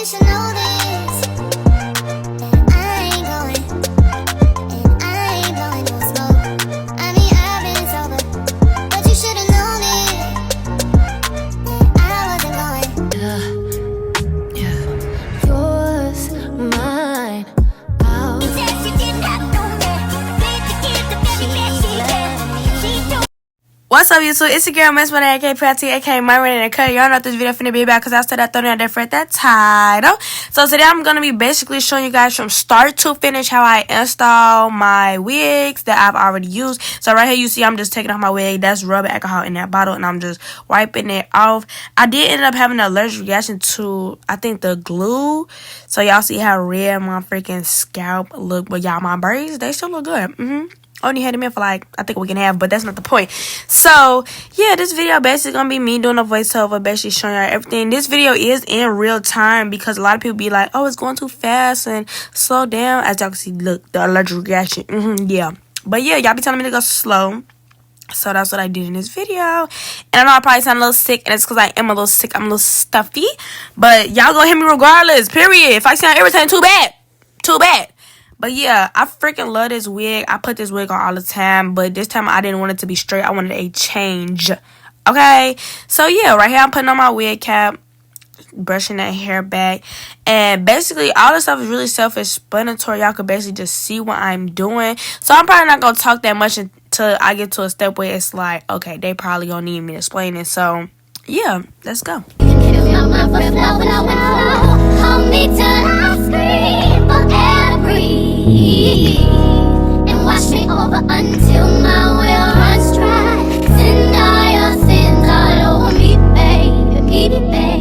should know this. I ain't going, and I ain't blowing no smoke. I mean, I've been sober, but you should have known it. I wasn't going. Yeah. Yours, mine, ours. What's up, YouTube? It's your girl, Miss Money, aka Patty, aka Myron, and Cut. Y'all know what this video finna be about because I said I throw out there for that title. So today I'm gonna be basically showing you guys from start to finish how I install my wigs that I've already used. So right here you see I'm just taking off my wig. That's rubbing alcohol in that bottle, and I'm just wiping it off. I did end up having an allergic reaction to, I think, the glue. So y'all see how red my freaking scalp look. But y'all, my braids, they still look good. Only had them in for like, I think a week and a half, but that's not the point. So yeah, this video basically gonna be me doing a voiceover, basically showing y'all everything. This video is in real time because a lot of people be like, oh, it's going too fast and slow down. As y'all can see, look, the allergic reaction. Yeah, but yeah, y'all be telling me to go slow. So that's what I did in this video. And I know I probably sound a little sick, and it's because I am a little sick. I'm a little stuffy, but y'all gonna hit me regardless, period. If I sound irritating, too bad. But yeah, I freaking love this wig. I put this wig on all the time, but this time I didn't want it to be straight. I wanted a change. Okay? So yeah, right here I'm putting on my wig cap, brushing that hair back. And basically, all this stuff is really self-explanatory. Y'all could basically just see what I'm doing. So I'm probably not going to talk that much until I get to a step where it's like, okay, they probably going to need me to explain it. So yeah, let's go. And wash me over until my will runs dry. Send all your sins all over me, baby, baby,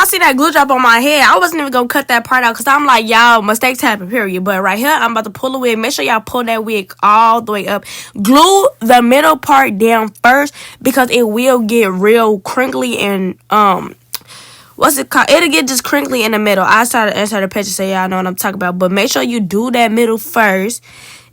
See that glue drop on my head. I wasn't even gonna cut that part out because I'm like, y'all, mistakes happen, period. But right here, I'm about to pull the wig. Make sure y'all pull that wig all the way up. Glue the middle part down first because it will get real crinkly and what's it called? It'll get just crinkly in the middle. I started to insert a picture so y'all know what I'm talking about. But make sure you do that middle first.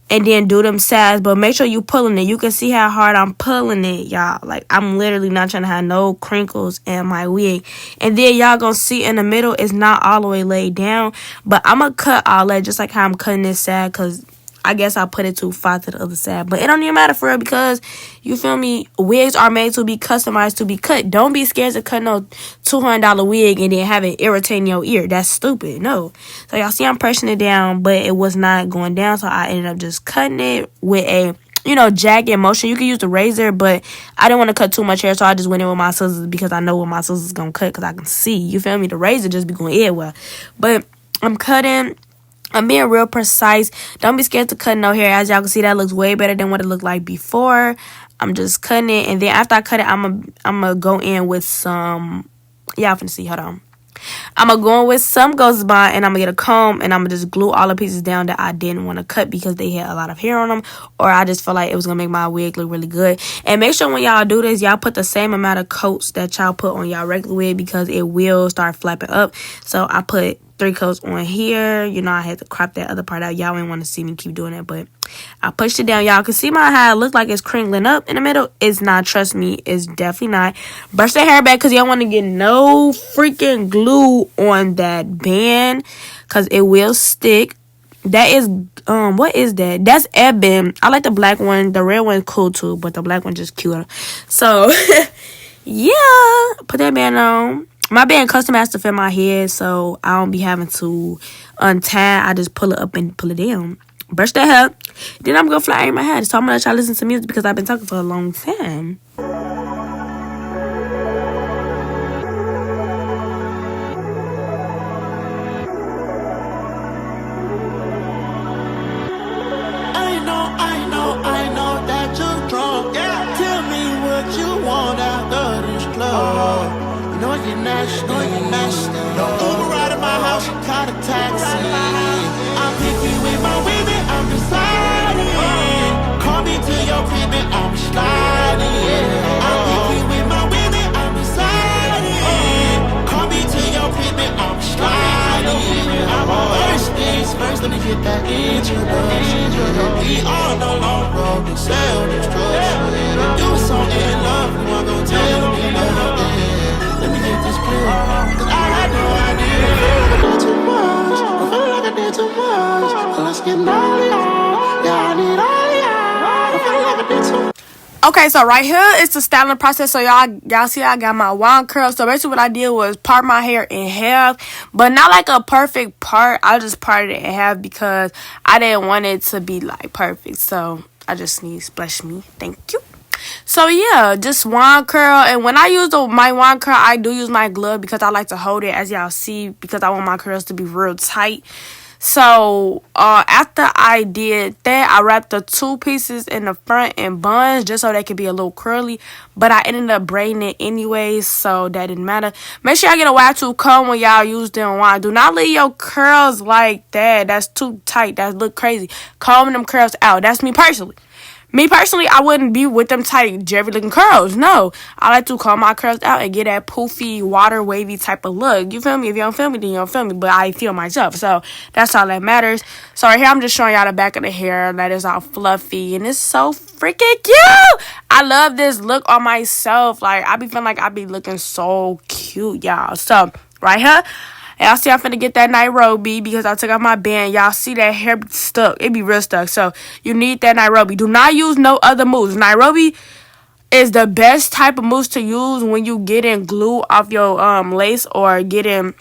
And then do them sides, but make sure you pulling it. You can see how hard I'm pulling it, y'all. Like, I'm literally not trying to have no crinkles in my wig. And then y'all gonna see in the middle, it's not all the way laid down. But I'm gonna cut all that just like how I'm cutting this side, because I guess I put it too far to the other side. But it don't even matter for real because, you feel me, wigs are made to be customized to be cut. Don't be scared to cut no $200 wig and then have it irritating your ear. That's stupid. No. So y'all see I'm pressing it down, but it was not going down. So I ended up just cutting it with a, jagged motion. You can use the razor, but I didn't want to cut too much hair, so I just went in with my scissors because I know what my scissors gonna cut because I can see. You feel me? The razor just be going everywhere. But I'm cutting. I'm being real precise. Don't be scared to cut no hair. As y'all can see, that looks way better than what it looked like before. I'm just cutting it, and then after I cut it, I'm gonna go in with some. Y'all finna see. Hold on. I'm going to go in with some Ghost Bond, and I'm going to get a comb, and I'm going to just glue all the pieces down that I didn't want to cut because they had a lot of hair on them, or I just felt like it was going to make my wig look really good. And make sure when y'all do this, y'all put the same amount of coats that y'all put on y'all regular wig because it will start flapping up. So I put 3 coats on here. I had to crop that other part out. Y'all ain't want to see me keep doing it, but I pushed it down. Y'all can see how it looks like it's crinkling up in the middle. It's not. Trust me, it's definitely not. Brush that hair back because y'all want to get no freaking glue on that band because it will stick. That is, what is that? That's ebony. I like the black one. The red one's cool too, but the black one just cuter. So, yeah. Put that band on. My band custom has to fit my head, so I don't be having to untie. I just pull it up and pull it down. Brush that hair. Then I'm going to flat iron my hair. So I'm going to let y'all listen to music because I've been talking for a long time. I know that you're drunk. Yeah. Tell me what you want out of this club. You know you're nasty. No Uber right at my house, you caught a taxi. I'm picky with my women, I'm deciding. Call me to your crib and I'm sliding. I'm picky with my women, I'm deciding. Call me to your crib and I'm sliding. I'm first things first, let me get that introduction. We all no long road to sell this drugs. You was so in love, you weren't gonna tell me nothing. Let me get this clear, cause I had no idea. I feel like I did too much, I feel like I did too much. Let's get naughty, yeah, I need all y'all. I feel like I did too much. Okay, so right here is the styling process. So y'all see I got my wand curl. So basically what I did was part my hair in half, but not like a perfect part. I just parted it in half because I didn't want it to be like perfect. So I just sneezed. Bless me. Thank you. So yeah, just wand curl. And when I use my wand curl, I do use my glove because I like to hold it, as y'all see, because I want my curls to be real tight. So after I did that, I wrapped the 2 pieces in the front in buns just so they could be a little curly, but I ended up braiding it anyways, so that didn't matter. Make sure y'all get a wide tooth comb when y'all use them wand. Do not leave your curls like that. That's too tight. That look crazy. Comb them curls out. That's me personally. I wouldn't be with them tight, Jerry looking curls. No, I like to comb my curls out and get that poofy, water wavy type of look. You feel me? If you don't feel me, then you don't feel me. But I feel myself, so that's all that matters. So right here, I'm just showing y'all the back of the hair that is all fluffy, and it's so freaking cute. I love this look on myself. Like I be feeling like I be looking so cute, y'all. So right here. Y'all see I'm finna get that Nairobi because I took off my band. Y'all see that hair be stuck. It be real stuck. So you need that Nairobi. Do not use no other mousse. Nairobi is the best type of mousse to use when you getting glue off your lace or getting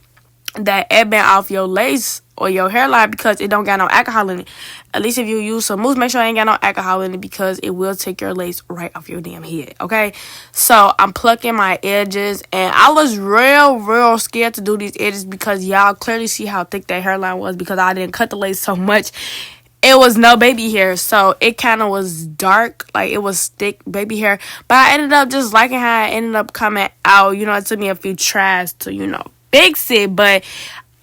that ebony off your lace or your hairline because it don't got no alcohol in it. At least if you use some mousse, make sure it ain't got no alcohol in it because it will take your lace right off your damn head, okay? So I'm plucking my edges, and I was real scared to do these edges because y'all clearly see how thick that hairline was because I didn't cut the lace so much. It was no baby hair, so it kind of was dark, like it was thick baby hair. But I ended up just liking how it ended up coming out. It took me a few tries to, fix it, but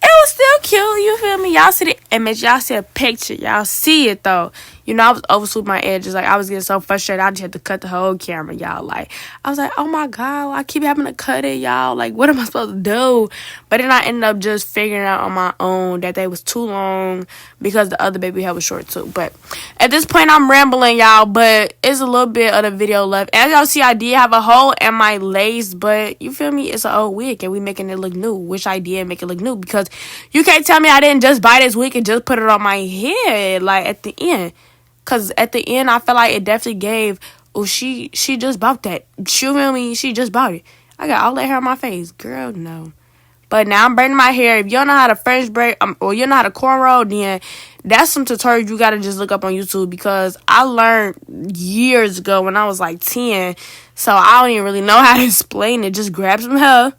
it was still cute, you feel me? Y'all see the image, y'all see a picture, y'all see it though. I was overswooting my edges, like I was getting so frustrated, I just had to cut the whole camera, y'all. Like, I was like, oh my god, I keep having to cut it, y'all. Like, what am I supposed to do? But then I ended up just figuring out on my own that they was too long because the other baby hair was short too. But at this point, I'm rambling, y'all, but it's a little bit of the video left. As y'all see, I did have a hole in my lace, but you feel me? It's an old wig, and we making it look new, which I did make it look new because you can't tell me I didn't just buy this wig could just put it on my head, like, at the end. Because at the end, I feel like it definitely gave, oh, she just bought that. You feel me? She just bought it. I got all that hair on my face. Girl, no. But now I'm braiding my hair. If you don't know how to French braid, or you don't know how to cornrow, then that's some tutorials you got to just look up on YouTube. Because I learned years ago when I was like 10. So I don't even really know how to explain it. Just grab some hair.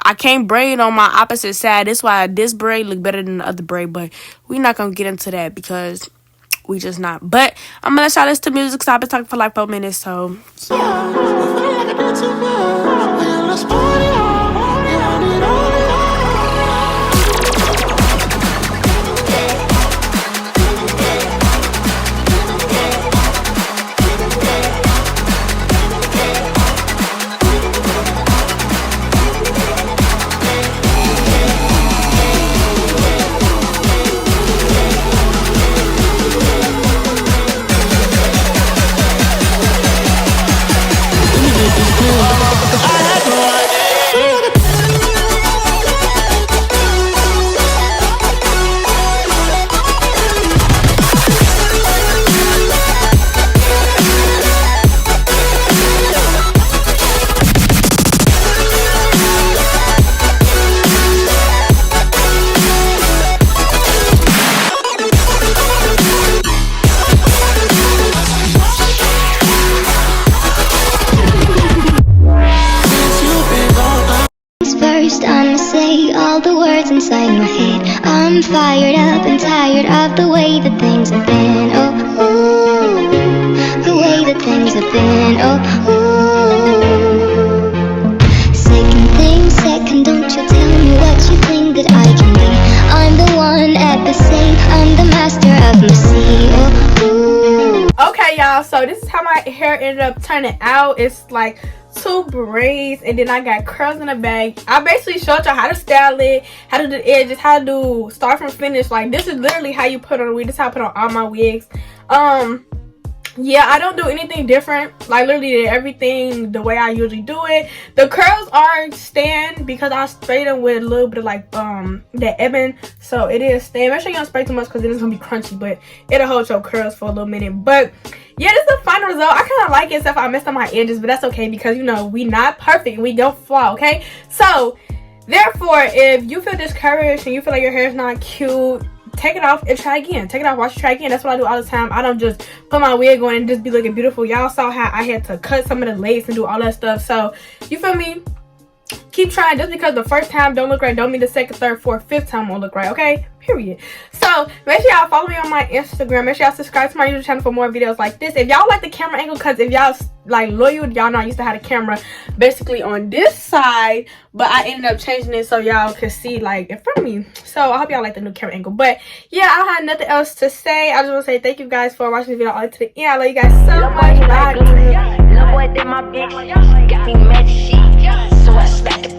I can't braid on my opposite side. That's why this braid look better than the other braid. But we're not going to get into that because we just not. But I'm going to let y'all listen to music because I've been talking for like 4 minutes. So, First, I'ma say all the words inside my head. I'm fired up and tired of the way that things have been. Oh, ooh, the way that things have been. Oh, ooh. Second thing, second, don't you tell me what you think that I can be. I'm the one at the same. I'm the master of my sea. Oh, ooh. okay, y'all. So this is how my hair ended up turning out. It's like 2 braids, and then I got curls in the back. I basically showed y'all how to style it, how to do the edges, how to do start from finish. Like, this is literally how you put on a wig. This is how I put on all my wigs. Yeah, I don't do anything different. Like, literally did everything the way I usually do it. The curls are staying because I sprayed them with a little bit of like that ebon, so it is staying. Make sure you don't spray too much because then it's gonna be crunchy, but it'll hold your curls for a little minute. But yeah, this is the final result. I kind of like it, except I messed up my edges, but that's okay because, you know, we not perfect. We don't flaw, okay? So, therefore, if you feel discouraged and you feel like your hair is not cute, take it off and try again. Take it off, watch it, try again. That's what I do all the time. I don't just put my wig on and just be looking beautiful. Y'all saw how I had to cut some of the lace and do all that stuff. So, you feel me? Keep trying. Just because the first time don't look right don't mean the second, third, fourth, fifth time won't look right, okay? Period. So make sure y'all follow me on my Instagram. Make sure y'all subscribe to my YouTube channel for more videos like this. If y'all like the camera angle, because if y'all like loyal, y'all know I used to have a camera basically on this side, but I ended up changing it so y'all could see like in front of me. So I hope y'all like the new camera angle. But yeah, I don't have nothing else to say. I just want to say thank you guys for watching this video all the way to the end. I love you guys so much. Bye. Love boy did my bitch, got me mad shit, so I slapped the